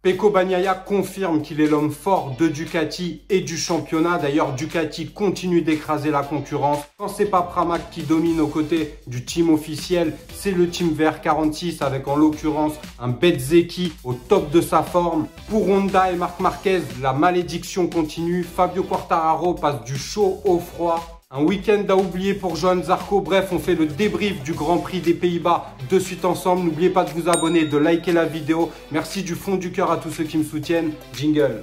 Pecco Bagnaia confirme qu'il est l'homme fort de Ducati et du championnat. D'ailleurs, Ducati continue d'écraser la concurrence. Quand c'est pas Pramac qui domine aux côtés du team officiel, c'est le team VR46 avec en l'occurrence un Bezzecchi au top de sa forme. Pour Honda et Marc Marquez, la malédiction continue. Fabio Quartararo passe du chaud au froid. Un week-end à oublier pour Johann Zarco. Bref, on fait le débrief du Grand Prix des Pays-Bas de suite ensemble. N'oubliez pas de vous abonner, de liker la vidéo. Merci du fond du cœur à tous ceux qui me soutiennent. Jingle.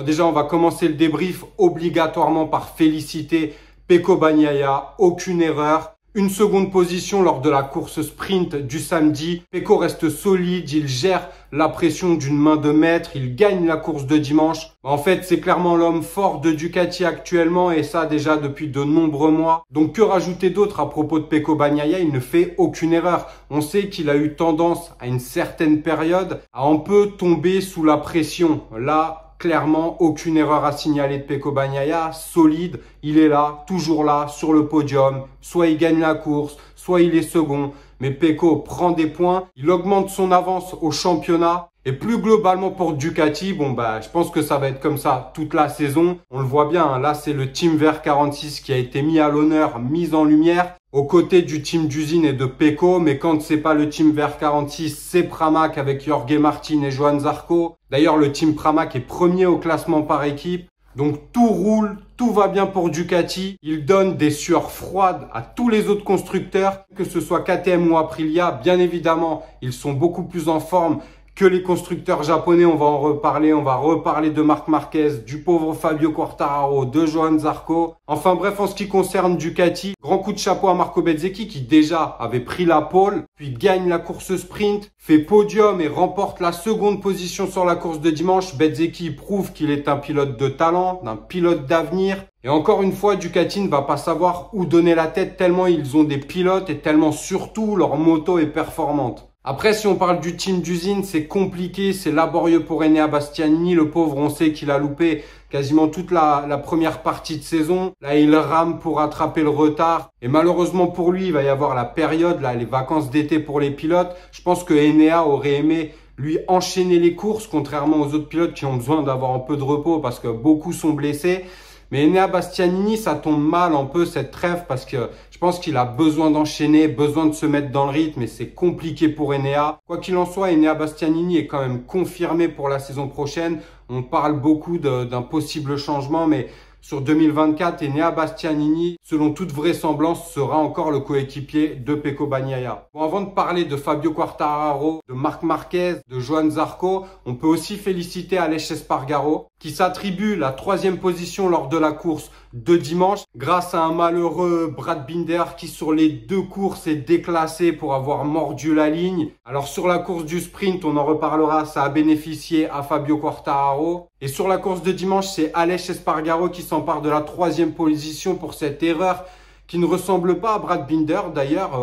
Déjà, on va commencer le débrief obligatoirement par féliciter Pecco Bagnaia. Aucune erreur. Une seconde position lors de la course sprint du samedi. Pecco reste solide, il gère la pression d'une main de maître, il gagne la course de dimanche. En fait, c'est clairement l'homme fort de Ducati actuellement et ça déjà depuis de nombreux mois. Donc que rajouter d'autre à propos de Pecco Bagnaia? Il ne fait aucune erreur. On sait qu'il a eu tendance à une certaine période à un peu tomber sous la pression. Là, clairement, aucune erreur à signaler de Pecco Bagnaia, solide, il est là, toujours là, sur le podium. Soit il gagne la course, soit il est second. Mais Pecco prend des points, il augmente son avance au championnat. Et plus globalement pour Ducati, je pense que ça va être comme ça toute la saison. On le voit bien, hein, là c'est le team VR46 qui a été mis à l'honneur, mis en lumière. Aux côtés du team d'usine et de Pecco, mais quand c'est pas le team VR46, c'est Pramac avec Jorge Martin et Johann Zarco. D'ailleurs, le team Pramac est premier au classement par équipe. Donc tout roule, tout va bien pour Ducati. Il donne des sueurs froides à tous les autres constructeurs, que ce soit KTM ou Aprilia. Bien évidemment, ils sont beaucoup plus en forme que les constructeurs japonais, on va en reparler. On va reparler de Marc Marquez, du pauvre Fabio Quartararo, de Johann Zarco. Enfin bref, en ce qui concerne Ducati, grand coup de chapeau à Marco Bezzecchi qui déjà avait pris la pole, puis gagne la course sprint, fait podium et remporte la seconde position sur la course de dimanche. Bezzecchi prouve qu'il est un pilote de talent, d'un pilote d'avenir. Et encore une fois, Ducati ne va pas savoir où donner la tête tellement ils ont des pilotes et tellement surtout leur moto est performante. Après, si on parle du team d'usine, c'est compliqué, c'est laborieux pour Enea Bastianini. Le pauvre, on sait qu'il a loupé quasiment toute la première partie de saison. Là, il rame pour rattraper le retard. Et malheureusement pour lui, il va y avoir la période, là, les vacances d'été pour les pilotes. Je pense que Enea aurait aimé lui enchaîner les courses, contrairement aux autres pilotes qui ont besoin d'avoir un peu de repos parce que beaucoup sont blessés. Mais Enea Bastianini, ça tombe mal un peu cette trêve parce que je pense qu'il a besoin d'enchaîner, besoin de se mettre dans le rythme et c'est compliqué pour Enea. Quoi qu'il en soit, Enea Bastianini est quand même confirmé pour la saison prochaine. On parle beaucoup d'un possible changement, mais sur 2024, Enea Bastianini, selon toute vraisemblance, sera encore le coéquipier de Pecco Bagnaia. Bon, avant de parler de Fabio Quartararo, de Marc Marquez, de Johann Zarco, on peut aussi féliciter Aleix Espargaro, qui s'attribue la 3e position lors de la course de dimanche, grâce à un malheureux Brad Binder qui sur les 2 courses est déclassé pour avoir mordu la ligne. Alors sur la course du sprint, on en reparlera, ça a bénéficié à Fabio Quartararo. Et sur la course de dimanche, c'est Aleix Espargaro qui s'empare de la 3e position pour cette erreur qui ne ressemble pas à Brad Binder. D'ailleurs,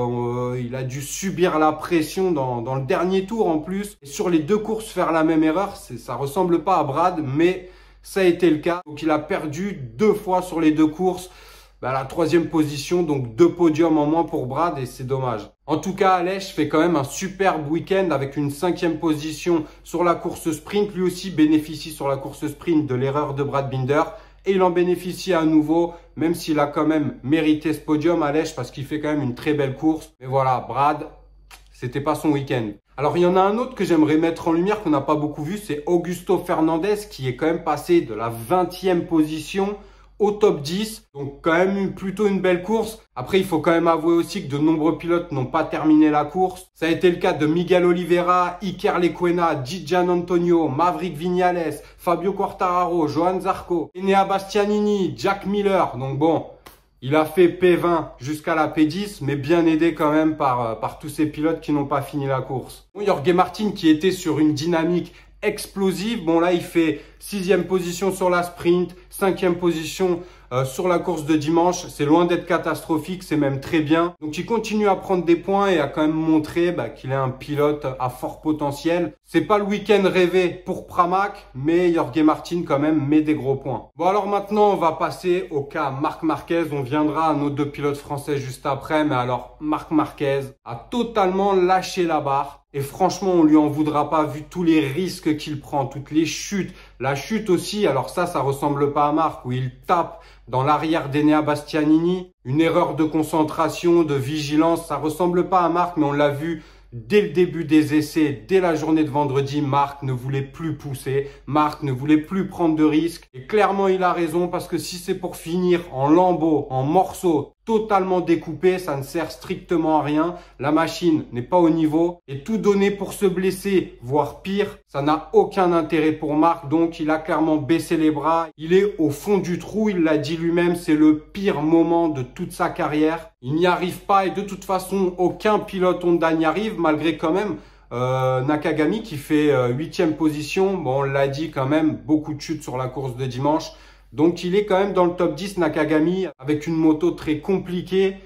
il a dû subir la pression dans le dernier tour en plus. Et sur les 2 courses, faire la même erreur, ça ressemble pas à Brad, mais ça a été le cas. Donc il a perdu 2 fois sur les 2 courses. La 3e position, donc 2 podiums en moins pour Brad et c'est dommage. En tout cas, Aleix fait quand même un superbe week-end avec une 5e position sur la course sprint. Lui aussi bénéficie sur la course sprint de l'erreur de Brad Binder. Et il en bénéficie à nouveau, même s'il a quand même mérité ce podium, Aleix, parce qu'il fait quand même une très belle course. Mais voilà, Brad, c'était pas son week-end. Alors, il y en a un autre que j'aimerais mettre en lumière qu'on n'a pas beaucoup vu, c'est Augusto Fernandez qui est quand même passé de la 20e position au top 10. Donc quand même plutôt une belle course. Après, il faut quand même avouer aussi que de nombreux pilotes n'ont pas terminé la course. Ça a été le cas de Miguel Oliveira, Iker Lecuona, Gian Antonio, Maverick Viñales, Fabio Quartararo, Johann Zarco, Enea Bastianini, Jack Miller. Donc bon, il a fait P20 jusqu'à la P10, mais bien aidé quand même par tous ces pilotes qui n'ont pas fini la course. Bon, Jorge Martin qui était sur une dynamique explosive. Bon là, il fait 6e position sur la sprint, 5e position sur la course de dimanche. C'est loin d'être catastrophique, c'est même très bien. Donc il continue à prendre des points et à quand même montrer qu'il est un pilote à fort potentiel. C'est pas le week-end rêvé pour Pramac, mais Jorge Martin quand même met des gros points. Bon alors maintenant on va passer au cas Marc Marquez. On viendra à nos deux pilotes français juste après, mais alors Marc Marquez a totalement lâché la barre. Et franchement, on lui en voudra pas vu tous les risques qu'il prend, toutes les chutes. La chute aussi, alors ça ressemble pas à Marc, où il tape dans l'arrière d'Enea Bastianini. Une erreur de concentration, de vigilance, ça ressemble pas à Marc, mais on l'a vu dès le début des essais, dès la journée de vendredi. Marc ne voulait plus pousser, Marc ne voulait plus prendre de risques. Et clairement, il a raison, parce que si c'est pour finir en lambeaux, en morceaux, totalement découpé, ça ne sert strictement à rien. La machine n'est pas au niveau et tout donner pour se blesser, voire pire, ça n'a aucun intérêt pour Marc. Donc, il a clairement baissé les bras. Il est au fond du trou. Il l'a dit lui-même, c'est le pire moment de toute sa carrière. Il n'y arrive pas et de toute façon, aucun pilote Honda n'y arrive malgré quand même Nakagami qui fait 8e position. Bon, on l'a dit quand même, beaucoup de chutes sur la course de dimanche. Donc, il est quand même dans le top 10, Nakagami, avec une moto très compliquée.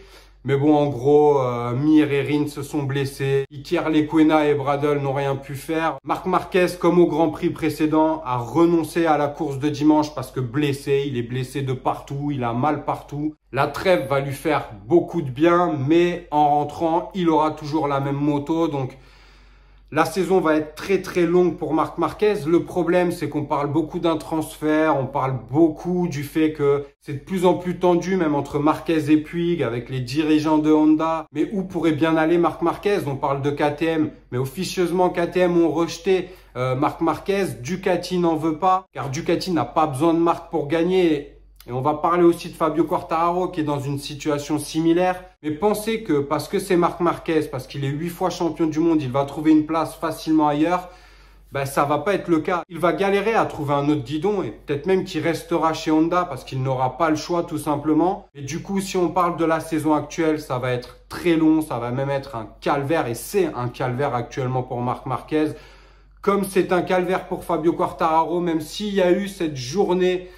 Mais bon, en gros, Mir et Rins se sont blessés. Iker Lecuona et Bradle n'ont rien pu faire. Marc Marquez, comme au Grand Prix précédent, a renoncé à la course de dimanche parce que blessé. Il est blessé de partout, il a mal partout. La trêve va lui faire beaucoup de bien, mais en rentrant, il aura toujours la même moto. Donc, la saison va être très très longue pour Marc Marquez. Le problème, c'est qu'on parle beaucoup d'un transfert, on parle beaucoup du fait que c'est de plus en plus tendu, même entre Marquez et Puig, avec les dirigeants de Honda. Mais où pourrait bien aller Marc Marquez? On parle de KTM, mais officieusement KTM ont rejeté Marc Marquez. Ducati n'en veut pas, car Ducati n'a pas besoin de Marc pour gagner. Et on va parler aussi de Fabio Quartararo qui est dans une situation similaire. Mais pensez que parce que c'est Marc Marquez, parce qu'il est 8 fois champion du monde, il va trouver une place facilement ailleurs. Ça va pas être le cas. Il va galérer à trouver un autre guidon et peut-être même qu'il restera chez Honda parce qu'il n'aura pas le choix tout simplement. Et du coup, si on parle de la saison actuelle, ça va être très long, ça va même être un calvaire et c'est un calvaire actuellement pour Marc Marquez. Comme c'est un calvaire pour Fabio Quartararo, même s'il y a eu cette journée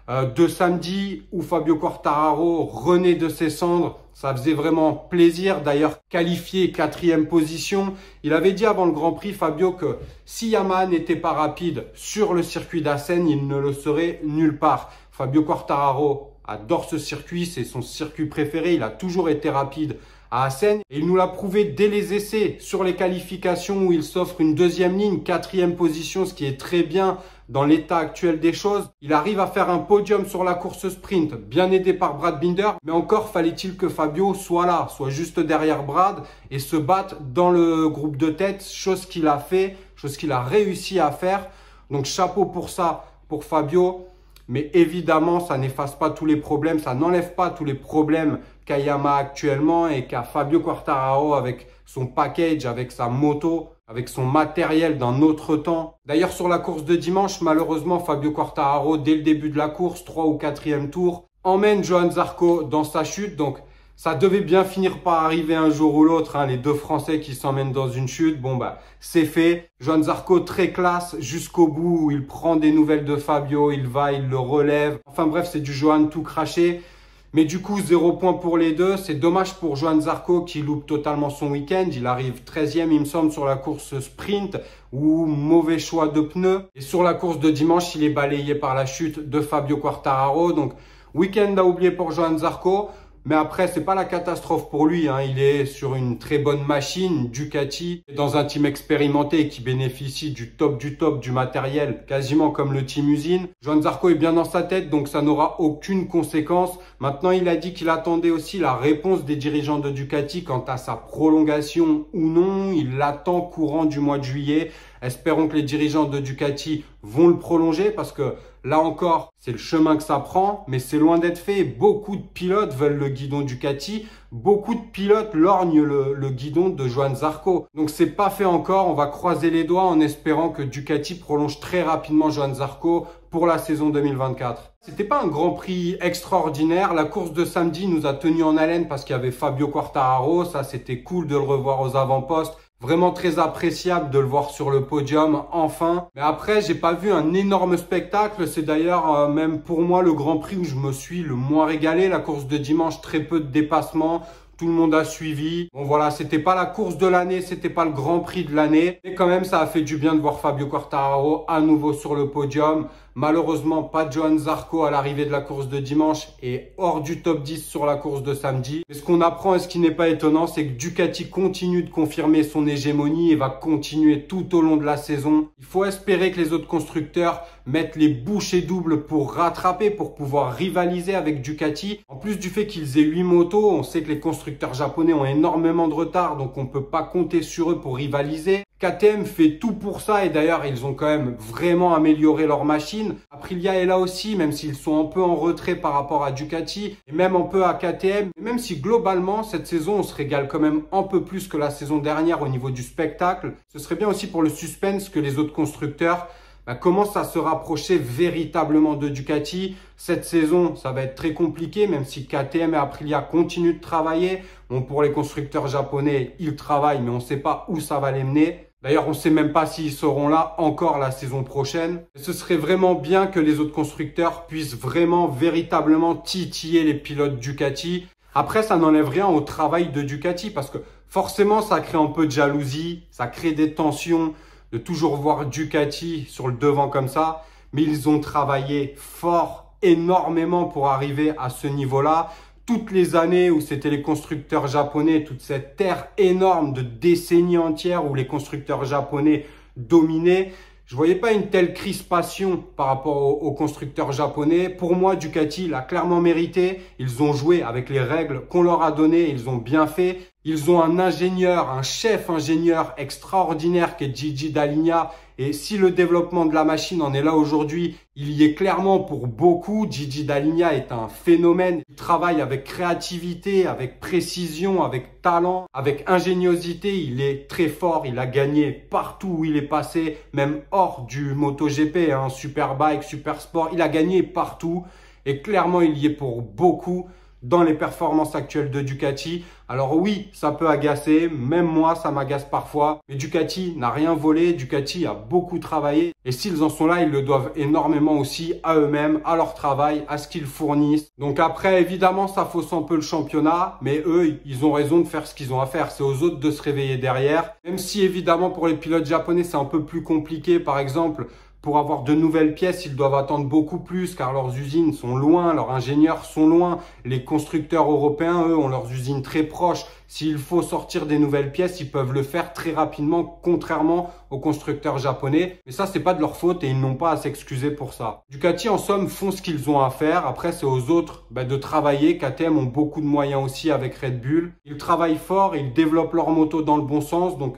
de samedi où Fabio Quartararo renaît de ses cendres, ça faisait vraiment plaisir. D'ailleurs, qualifié 4e position, il avait dit avant le Grand Prix, Fabio, que si Yamaha n'était pas rapide sur le circuit d'Assen, il ne le serait nulle part. Fabio Quartararo adore ce circuit, c'est son circuit préféré, il a toujours été rapide à Assen. Et il nous l'a prouvé dès les essais, sur les qualifications où il s'offre une 2e ligne, 4e position, ce qui est très bien dans l'état actuel des choses. Il arrive à faire un podium sur la course sprint, bien aidé par Brad Binder. Mais encore fallait-il que Fabio soit là, soit juste derrière Brad et se batte dans le groupe de tête, chose qu'il a fait, chose qu'il a réussi à faire. Donc chapeau pour ça, pour Fabio. Mais évidemment, ça n'efface pas tous les problèmes, ça n'enlève pas tous les problèmes qu'a Yamaha actuellement et qu'a Fabio Quartararo avec son package, avec sa moto, avec son matériel d'un autre temps. D'ailleurs, sur la course de dimanche, malheureusement, Fabio Quartararo, dès le début de la course, 3 ou 4e tour, emmène Johann Zarco dans sa chute. Donc, ça devait bien finir par arriver un jour ou l'autre, hein, les deux Français qui s'emmènent dans une chute. Bon, c'est fait. Johann Zarco, très classe jusqu'au bout, où il prend des nouvelles de Fabio, il va, il le relève. Enfin bref, c'est du Johann tout craché. Mais du coup, 0 point pour les deux. C'est dommage pour Johann Zarco qui loupe totalement son week-end. Il arrive 13e, il me semble, sur la course sprint ou mauvais choix de pneus. Et sur la course de dimanche, il est balayé par la chute de Fabio Quartararo. Donc, week-end à oublier pour Johann Zarco. Mais après, c'est pas la catastrophe pour lui, hein. Il est sur une très bonne machine, Ducati, dans un team expérimenté qui bénéficie du top du matériel, quasiment comme le team usine. Johann Zarco est bien dans sa tête, donc ça n'aura aucune conséquence. Maintenant, il a dit qu'il attendait aussi la réponse des dirigeants de Ducati quant à sa prolongation ou non. Il l'attend courant du mois de juillet. Espérons que les dirigeants de Ducati vont le prolonger parce que là encore, c'est le chemin que ça prend, mais c'est loin d'être fait. Beaucoup de pilotes veulent le guidon Ducati. Beaucoup de pilotes lorgnent le guidon de Johann Zarco. Donc, c'est pas fait encore. On va croiser les doigts en espérant que Ducati prolonge très rapidement Johann Zarco pour la saison 2024. C'était pas un Grand Prix extraordinaire. La course de samedi nous a tenu en haleine parce qu'il y avait Fabio Quartararo. Ça, c'était cool de le revoir aux avant-postes. Vraiment très appréciable de le voir sur le podium, enfin. Mais après, j'ai pas vu un énorme spectacle. C'est d'ailleurs même pour moi le Grand Prix où je me suis le moins régalé. La course de dimanche, très peu de dépassements. Tout le monde a suivi. Bon voilà, c'était pas la course de l'année, c'était pas le Grand Prix de l'année. Mais quand même, ça a fait du bien de voir Fabio Quartararo à nouveau sur le podium. Malheureusement, pas Johann Zarco à l'arrivée de la course de dimanche et hors du top 10 sur la course de samedi. Mais ce qu'on apprend et ce qui n'est pas étonnant, c'est que Ducati continue de confirmer son hégémonie et va continuer tout au long de la saison. Il faut espérer que les autres constructeurs mettent les bouchées doubles pour rattraper, pour pouvoir rivaliser avec Ducati. En plus du fait qu'ils aient 8 motos, on sait que les constructeurs japonais ont énormément de retard, donc on ne peut pas compter sur eux pour rivaliser. KTM fait tout pour ça et d'ailleurs ils ont quand même vraiment amélioré leur machine. Aprilia est là aussi, même s'ils sont un peu en retrait par rapport à Ducati et même un peu à KTM. Et même si globalement cette saison on se régale quand même un peu plus que la saison dernière au niveau du spectacle, ce serait bien aussi pour le suspense que les autres constructeurs commencent à se rapprocher véritablement de Ducati. Cette saison, ça va être très compliqué, même si KTM et Aprilia continuent de travailler. Bon, pour les constructeurs japonais, ils travaillent, mais on ne sait pas où ça va les mener. D'ailleurs, on ne sait même pas s'ils seront là encore la saison prochaine. Ce serait vraiment bien que les autres constructeurs puissent vraiment, véritablement titiller les pilotes Ducati. Après, ça n'enlève rien au travail de Ducati parce que forcément, ça crée un peu de jalousie, ça crée des tensions de toujours voir Ducati sur le devant comme ça. Mais ils ont travaillé fort, énormément pour arriver à ce niveau-là. Toutes les années où c'était les constructeurs japonais, toute cette ère énorme de décennies entières où les constructeurs japonais dominaient, je voyais pas une telle crispation par rapport aux constructeurs japonais. Pour moi, Ducati l'a clairement mérité. Ils ont joué avec les règles qu'on leur a données. Ils ont bien fait. Ils ont un ingénieur, un chef ingénieur extraordinaire qui est Gigi Dall'Igna. Et si le développement de la machine en est là aujourd'hui, il y est clairement pour beaucoup. Gigi Dall'Igna est un phénomène. Il travaille avec créativité, avec précision, avec talent, avec ingéniosité. Il est très fort. Il a gagné partout où il est passé, même hors du MotoGP, hein, Superbike, Supersport. Il a gagné partout. Et clairement, il y est pour beaucoup dans les performances actuelles de Ducati. Alors oui, ça peut agacer, même moi ça m'agace parfois, mais Ducati n'a rien volé, Ducati a beaucoup travaillé et s'ils en sont là, ils le doivent énormément aussi à eux-mêmes, à leur travail, à ce qu'ils fournissent. Donc après, évidemment, ça fausse un peu le championnat, mais eux, ils ont raison de faire ce qu'ils ont à faire, c'est aux autres de se réveiller derrière. Même si évidemment pour les pilotes japonais, c'est un peu plus compliqué, par exemple, pour avoir de nouvelles pièces, ils doivent attendre beaucoup plus car leurs usines sont loin, leurs ingénieurs sont loin. Les constructeurs européens, eux, ont leurs usines très proches. S'il faut sortir des nouvelles pièces, ils peuvent le faire très rapidement, contrairement aux constructeurs japonais. Mais ça, c'est pas de leur faute et ils n'ont pas à s'excuser pour ça. Ducati, en somme, font ce qu'ils ont à faire. Après, c'est aux autres de travailler. KTM ont beaucoup de moyens aussi avec Red Bull. Ils travaillent fort, ils développent leur moto dans le bon sens. Donc,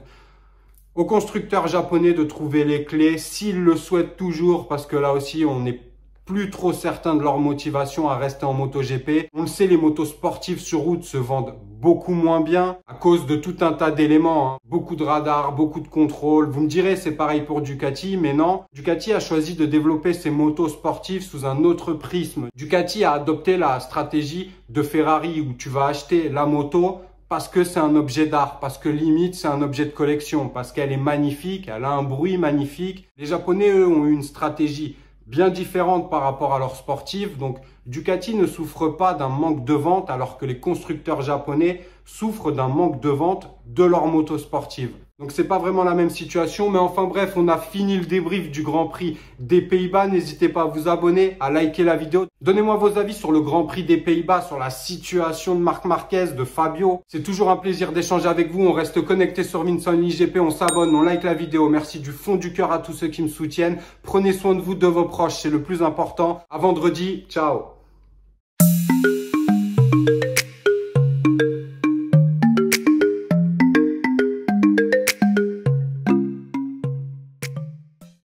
aux constructeurs japonais de trouver les clés, s'ils le souhaitent toujours, parce que là aussi, on n'est plus trop certain de leur motivation à rester en MotoGP. On le sait, les motos sportives sur route se vendent beaucoup moins bien à cause de tout un tas d'éléments, hein. Beaucoup de radars, beaucoup de contrôle. Vous me direz, c'est pareil pour Ducati, mais non. Ducati a choisi de développer ses motos sportives sous un autre prisme. Ducati a adopté la stratégie de Ferrari où tu vas acheter la moto parce que c'est un objet d'art, parce que limite c'est un objet de collection, parce qu'elle est magnifique, elle a un bruit magnifique. Les Japonais, eux, ont eu une stratégie bien différente par rapport à leurs sportifs. Donc Ducati ne souffre pas d'un manque de vente alors que les constructeurs japonais souffrent d'un manque de vente de leurs motos sportives. Donc c'est pas vraiment la même situation, mais enfin bref, on a fini le débrief du Grand Prix des Pays-Bas. N'hésitez pas à vous abonner, à liker la vidéo. Donnez-moi vos avis sur le Grand Prix des Pays-Bas, sur la situation de Marc Marquez, de Fabio. C'est toujours un plaisir d'échanger avec vous. On reste connecté sur Vincent IGP, on s'abonne, on like la vidéo. Merci du fond du cœur à tous ceux qui me soutiennent. Prenez soin de vous, de vos proches, c'est le plus important. À vendredi, ciao.